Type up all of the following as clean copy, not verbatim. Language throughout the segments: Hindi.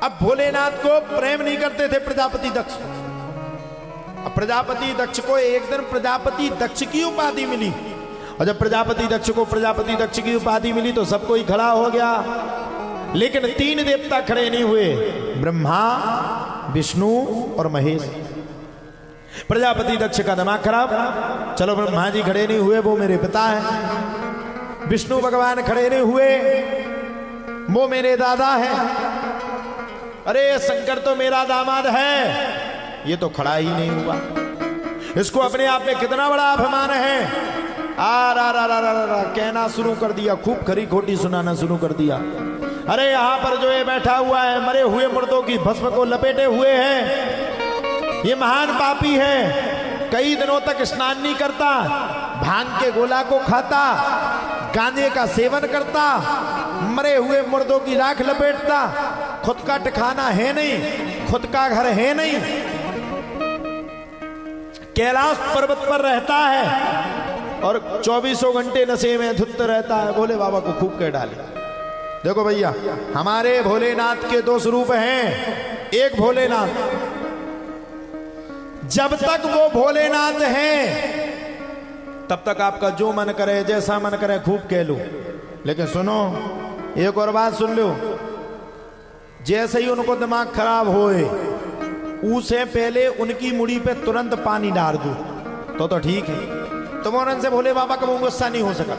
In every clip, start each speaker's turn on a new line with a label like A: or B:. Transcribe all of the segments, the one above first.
A: अब भोलेनाथ को प्रेम नहीं करते थे प्रजापति दक्ष। अब प्रजापति दक्ष को एक दिन प्रजापति दक्ष की उपाधि मिली, और जब प्रजापति दक्ष को प्रजापति दक्ष की उपाधि मिली तो सब कोई खड़ा हो गया, लेकिन तीन देवता खड़े नहीं हुए, ब्रह्मा, विष्णु और महेश। प्रजापति दक्ष का दिमाग खराब, चलो ब्रह्मा जी खड़े नहीं हुए, वो मेरे पिता हैं। विष्णु भगवान खड़े नहीं हुए, वो मेरे दादा हैं। अरे शंकर तो मेरा दामाद है, ये तो खड़ा ही नहीं हुआ। इसको अपने आप में कितना बड़ा अभिमान है। कहना शुरू कर दिया, खूब खरी खोटी सुनाना शुरू कर दिया। अरे यहां पर जो ये बैठा हुआ है, मरे हुए मुर्दों की भस्म को लपेटे हुए है, ये महान पापी है। कई दिनों तक स्नान नहीं करता, भांग के गोला को खाता, गांजे का सेवन करता, मरे हुए मुर्दों की राख लपेटता, खुद का ठिकाना है नहीं, खुद का घर है नहीं, कैलाश पर्वत पर रहता है और 24 घंटे नशे में धुत रहता है। भोले बाबा को खूब कह डाले। देखो भैया, हमारे भोलेनाथ के दो स्वरूप हैं। एक भोलेनाथ, जब तक वो भोलेनाथ हैं तब तक आपका जो मन करे, जैसा मन करे खूब कह लो। लेकिन सुनो, एक और बात सुन लो, जैसे ही उनको दिमाग खराब होए, उससे पहले उनकी मुड़ी पे तुरंत पानी डाल दो तो ठीक है। तुम और से भोले बाबा का गुस्सा नहीं हो सका।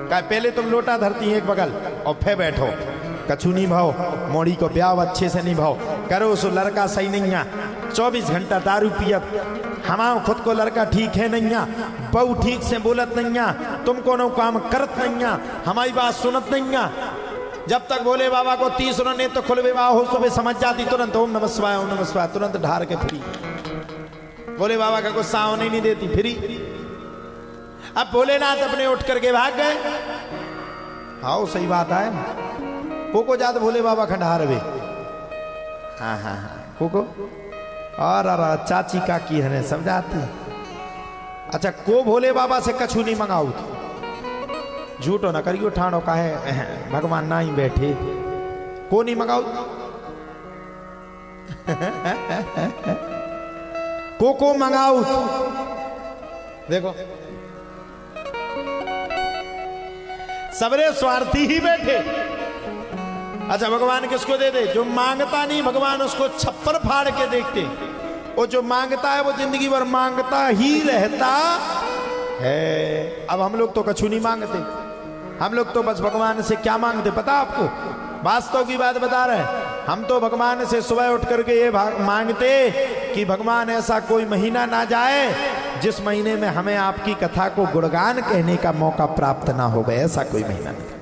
A: कहा पहले तुम लोटा धरती एक बगल और फिर बैठो, कछु नहीं भाओ, मोड़ी को ब्याह अच्छे से नहीं भाओ, करो सो लड़का सही नहीं है, 24 घंटा दारू पियत, हमारा खुद को लड़का ठीक है नहीं है, बहू ठीक से बोलत नहीं है, तुम कोनो काम करत नहीं है, हमारी बात सुनत नहीं है। जब तक भोले बाबा को 30 ने तो खुल विवाह हो सुबह समझ जाती, तुरंत ओम नमः शिवाय, ओम नमः शिवाय, तुरंत ढार के फ्री। भोले बाबा का गुस्सा होने नहीं देती, फ्री। अब भोलेनाथ अपने उठ करके भाग गए। आओ सही बात है, को ज्यादा भोले बाबा खंडार वे। हाँ को और चाची काकी है सब जाती। अच्छा, को भोले बाबा से कछु नहीं मंगाऊ, झूठो ना करियो, ठाणो का है भगवान ना ही बैठे, को नहीं मंगाऊ। को मंगाऊ। देखो सबरे स्वार्थी ही बैठे। अच्छा, भगवान किसको दे दे? जो मांगता नहीं भगवान उसको छप्पर फाड़ के देखते, और जो मांगता है वो जिंदगी भर मांगता ही रहता है। अब हम लोग तो कछु नहीं मांगते, हम लोग तो बस भगवान से क्या मांगते पता आपको? वास्तव की बात बता रहे हैं, हम तो भगवान से सुबह उठ करके ये मांगते कि भगवान ऐसा कोई महीना ना जाए जिस महीने में हमें आपकी कथा को गुणगान कहने का मौका प्राप्त ना हो गए, ऐसा कोई महीना नहीं।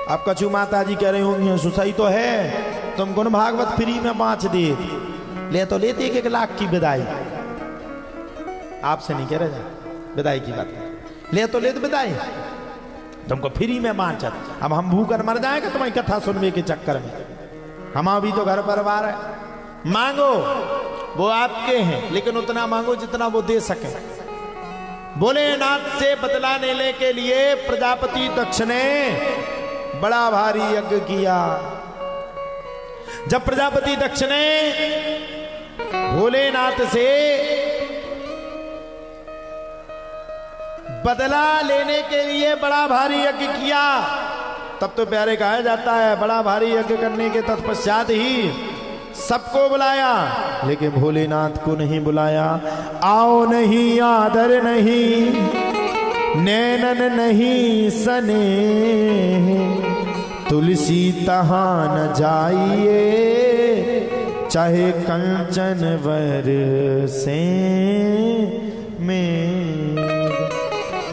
A: आप कछु माता जी कह रही होंगी सुसाई तो है, तुम गुण भागवत फ्री में 5 दे ले तो लेते 1 लाख की विदाई। आपसे नहीं कह रहे विदाई की बात, ले तो लेते विदाई, तुमको फ्री में 5। अब हम भूखर मर जाएंगे तुम्हारी कथा सुनने के चक्कर में। हम अभी तो घर परिवार है, मांगो वो आपके हैं, लेकिन उतना मांगो जितना वो दे सके। भोलेनाथ से बदला लेने के लिए प्रजापति दक्ष ने बड़ा भारी यज्ञ किया। जब प्रजापति दक्ष ने भोलेनाथ से बदला लेने के लिए बड़ा भारी यज्ञ किया, तब तो प्यारे कहा जाता है बड़ा भारी यज्ञ करने के तत्पश्चात ही सबको बुलाया, लेकिन भोलेनाथ को नहीं बुलाया। आओ नहीं, आदर नहीं, नैनन नहीं सने, तुलसी तहां न जाइए, चाहे कंचन वर से में।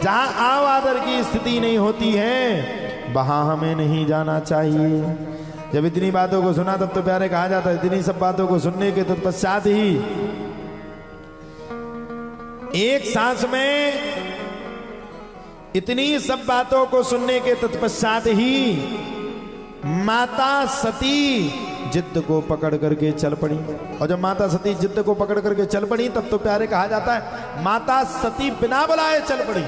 A: जहां आओ आदर की स्थिति नहीं होती है वहां हमें नहीं जाना चाहिए। जब इतनी बातों को सुना तब तो प्यारे कहा जाता है, इतनी सब बातों को सुनने के तत्पश्चात ही एक सांस में, इतनी सब बातों को सुनने के तत्पश्चात ही माता सती जिद्द को पकड़ करके चल पड़ी। और जब माता सती जिद्द को पकड़ करके चल पड़ी तब तो प्यारे कहा जाता है माता सती बिना बुलाए चल पड़ी।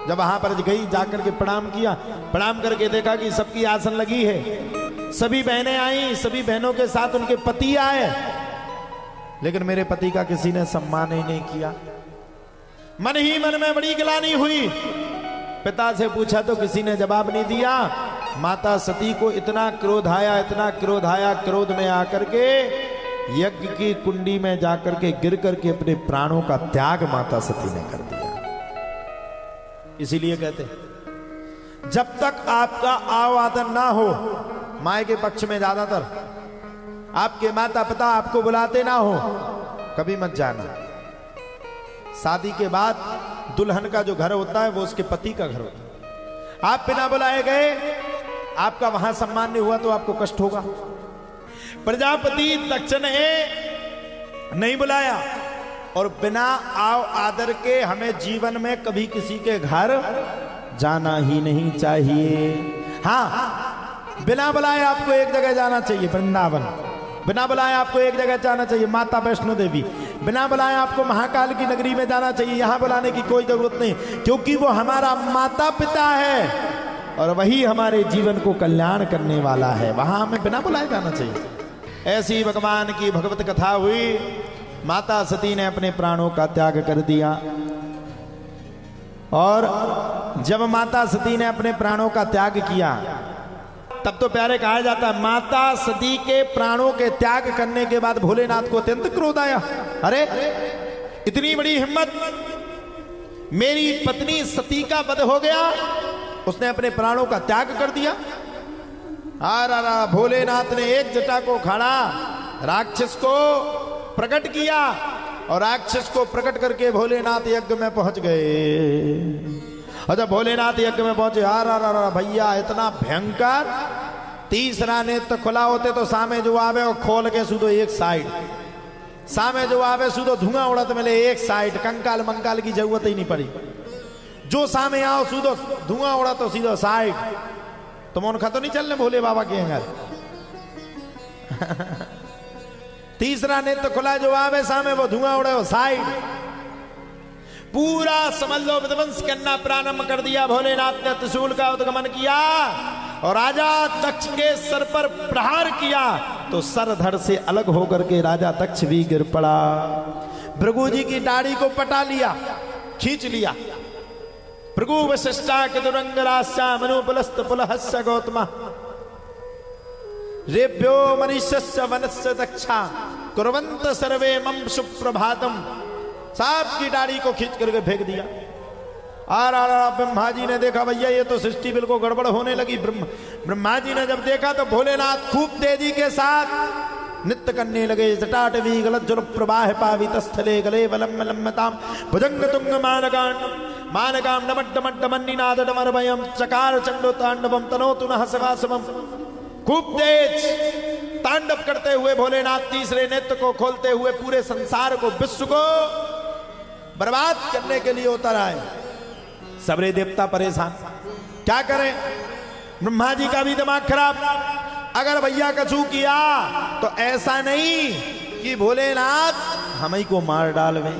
A: जब वहां पर गई, जाकर के प्रणाम किया, प्रणाम करके देखा कि सबकी आसन लगी है, सभी बहनें आई, सभी बहनों के साथ उनके पति आए, लेकिन मेरे पति का किसी ने सम्मान ही नहीं किया। मन ही मन में बड़ी गिलानी हुई। पिता से पूछा तो किसी ने जवाब नहीं दिया। माता सती को इतना क्रोध आया, इतना क्रोध आया, क्रोध में आकर के यज्ञ की कुंडी में जाकर के गिर करके अपने प्राणों का त्याग माता सती ने कर दिया। इसीलिए कहते हैं जब तक आपका आवादन ना हो, माए के पक्ष में ज्यादातर आपके माता पिता आपको बुलाते ना हो, कभी मत जाना। शादी के बाद दुल्हन का जो घर होता है वो उसके पति का घर होता है। आप बिना बुलाए गए, आपका वहां सम्मान नहीं हुआ तो आपको कष्ट होगा। प्रजापति दक्ष ने नहीं बुलाया और बिना आव आदर के हमें जीवन में कभी किसी के घर जाना ही नहीं चाहिए। हाँ, बिना बुलाए आपको एक जगह जाना चाहिए, वृंदावन। बिना बुलाए आपको एक जगह जाना चाहिए, माता वैष्णो देवी। बिना बुलाए आपको महाकाल की नगरी में जाना चाहिए। यहां बुलाने की कोई जरूरत नहीं, क्योंकि वो हमारा माता पिता है और वही हमारे जीवन को कल्याण करने वाला है। वहां हमें बिना बुलाए जाना चाहिए। ऐसी भगवान की भगवत कथा हुई। माता सती ने अपने प्राणों का त्याग कर दिया और जब माता सती ने अपने प्राणों का त्याग किया तब तो प्यारे कहा जाता है, माता सती के प्राणों के त्याग करने के बाद भोलेनाथ को अत्यंत क्रोध आया। अरे इतनी बड़ी हिम्मत, मेरी पत्नी सती का वध हो गया, उसने अपने प्राणों का त्याग कर दिया। भोलेनाथ ने एक जटा को खड़ा राक्षस को प्रकट किया और राक्षस को प्रकट करके भोलेनाथ यज्ञ में पहुंच गए। और जब भोलेनाथ यज्ञ में पहुंचे, भैया इतना भयंकर, तीसरा नेत्र खुला होते तो सामे जो आवे और खोल के सुधो एक साइड, सामे जो आवे सुधो धुआं उड़त मिले एक साइड, कंकाल मंकाल की जरूरत ही नहीं पड़ी। जो सामे आओ सुधो धुआं उड़ा तो सीधो साइड। तुम उनका तो नहीं चलने भोले बाबा के अंगर। तीसरा नेत्र खुला जो आवे सामे वो धुआं उड़े वो साइड। पूरा समझ लो विध्वंस करना प्रारंभ कर दिया। भोलेनाथ ने त्रिशूल का उद्गमन किया और राजा दक्ष के सर पर प्रहार किया तो सर धड़ से अलग होकर के राजा दक्ष भी गिर पड़ा। भृगु जी की दाढ़ी को पटा लिया, खींच लिया। भृगु वशिष्ठा के दुरंगरास्या मनुपुलस्त पुलहस्य गौतमा रेभ्यो मनीषस्य वनस्य दक्षा कुर्वन्त सर्वे मम सुप्रभातम। सांप की दाढ़ी को खींच करके फेंक दिया। ब्रह्मा जी ने देखा, भैया ये तो सृष्टि बिल्कुल गड़बड़ होने लगी। ब्रह्मा जी ने जब देखा तो भोलेनाथ खूब तेजी के साथ नृत्य करने लगे। जटाटवी गलत जल प्रवाह पावित स्थले गले वलम लम्मताम भुजंग तुंग मानकाम नमड्डमड्डमन्निनाद डमरभयम चकार चंडो तांडवम तनोतु नः सगासमम। खूब तेज तांडव करते हुए भोलेनाथ तीसरे नेत्र को खोलते हुए पूरे संसार को, विश्व को बर्बाद करने के लिए उतर आए। सबरे देवता परेशान, क्या करें। ब्रह्मा जी का भी दिमाग खराब। अगर भैया कछु किया तो ऐसा नहीं कि भोलेनाथ हम ही को मार डालवे।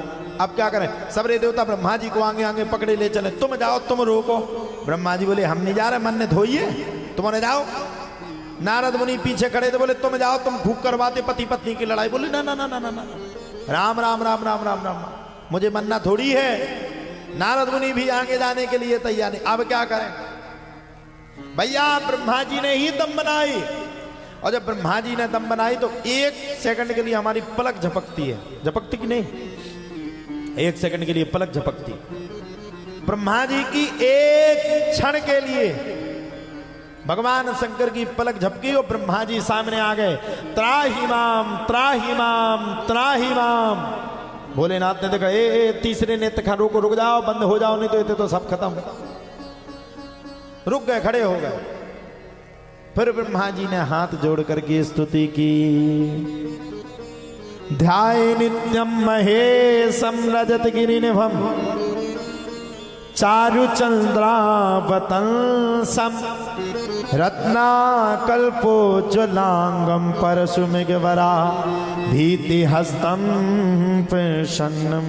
A: अब क्या करें। सबरे देवता ब्रह्मा जी को आगे आगे पकड़े ले चले, तुम जाओ तुम रोको। ब्रह्मा जी बोले हम नहीं जा रहे, मन ने धोइए, तुमने जाओ। नारद मुनि पीछे खड़े थे, बोले तुम जाओ, तुम भूख करवाते पति पत्नी की लड़ाई। बोले ना ना ना ना ना ना, राम राम राम राम राम राम, मुझे मन्ना थोड़ी है। नारद मुनि भी आगे जाने के लिए तैयार नहीं। अब क्या करें भैया। ब्रह्मा जी ने ही दम बनाई और जब ब्रह्मा जी ने दम बनाई तो एक सेकंड के लिए हमारी पलक झपकती है। झपकती कि नहीं? एक सेकंड के लिए पलक झपकती। ब्रह्मा जी की एक क्षण के लिए भगवान शंकर की पलक झपकी और ब्रह्मा जी सामने आ गए। त्राहि माम त्राहि माम त्राहि माम। भोलेनाथ ने देखा, ए तीसरे नेत्र खा, रुको, रुक जाओ, बंद हो जाओ, नहीं तो ये तो सब खत्म। रुक गए, खड़े हो गए। फिर ब्रह्मा जी ने हाथ जोड़ करके स्तुति की। ध्याये नित्यम महेशम रजत गिरिनिभम चारु चंद्रावतंसम रत्नाकल्पोज्ज्वलांगम परशुमिगवरा भीति हस्तम प्रसन्नम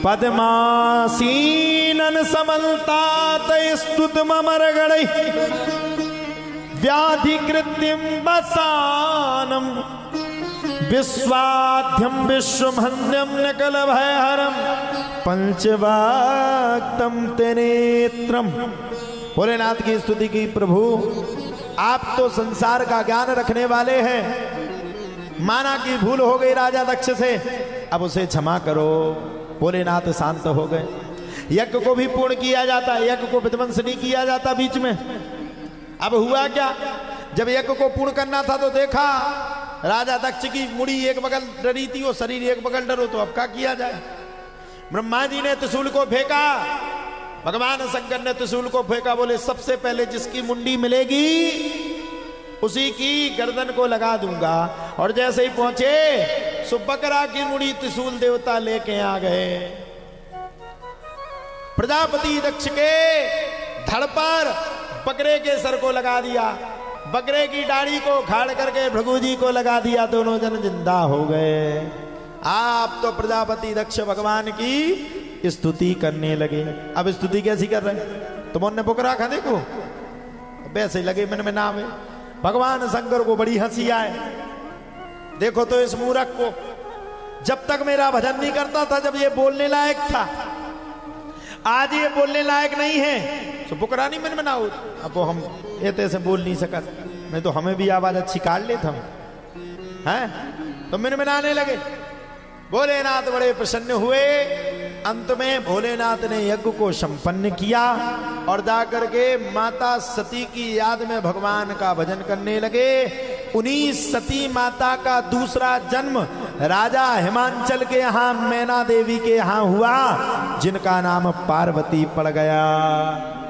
A: पद्मासीनन समन्तात स्तुतममरगणैः व्याधिकृत्यं वसानम विश्वाध्यम विश्वमन्यम नकल भयहरम पंचवाक्तम तेनेत्रम। भोलेनाथ की स्तुति की। प्रभु आप तो संसार का ज्ञान रखने वाले हैं। माना कि भूल हो गई राजा दक्ष से, अब उसे क्षमा करो। भोलेनाथ शांत हो गए। यज्ञ को भी पूर्ण किया जाता, यज्ञ को विध्वंस नहीं किया जाता बीच में। अब हुआ क्या, जब यज्ञ को पूर्ण करना था तो देखा राजा दक्ष की मुड़ी एक बगल डरी थी, वो शरीर एक बगल डरो, तो अब क्या किया जाए। ब्रह्मा जी ने त्रिशूल को फेंका, भगवान शंकर ने त्रिशूल को फेंका, बोले सबसे पहले जिसकी मुंडी मिलेगी उसी की गर्दन को लगा दूंगा। और जैसे ही पहुंचे सुबकरा की मुड़ी त्रिशूल देवता लेके आ गए। प्रजापति दक्ष के धड़ पर बकरे के सर को लगा दिया, बकरे की दाढ़ी को खाड़ करके भृगु जी को लगा दिया, दोनों जन जिंदा हो गए। आप तो प्रजापति दक्ष भगवान की स्तुति करने लगे। अब स्तुति कैसी कर रहे, तुमने बुकरा खा देखो, वैसे ही लगे मन में नाम है। भगवान शंकर को बड़ी हंसी आए, देखो तो इस मूर्ख को, जब तक मेरा भजन नहीं करता था जब ये बोलने लायक था, आज ये बोलने लायक नहीं है, तो बुकरा नहीं मन में ना हो। अब वो हम ये से बोल नहीं सका, नहीं तो हमें भी आवाज अच्छी काट लेते हम, हैं तो मन में आने लगे। भोलेनाथ बड़े प्रसन्न हुए। अंत में भोलेनाथ ने यज्ञ को संपन्न किया और जाकर के माता सती की याद में भगवान का भजन करने लगे। उन्हीं सती माता का दूसरा जन्म राजा हिमांचल के यहाँ मैना देवी के यहाँ हुआ, जिनका नाम पार्वती पड़ गया।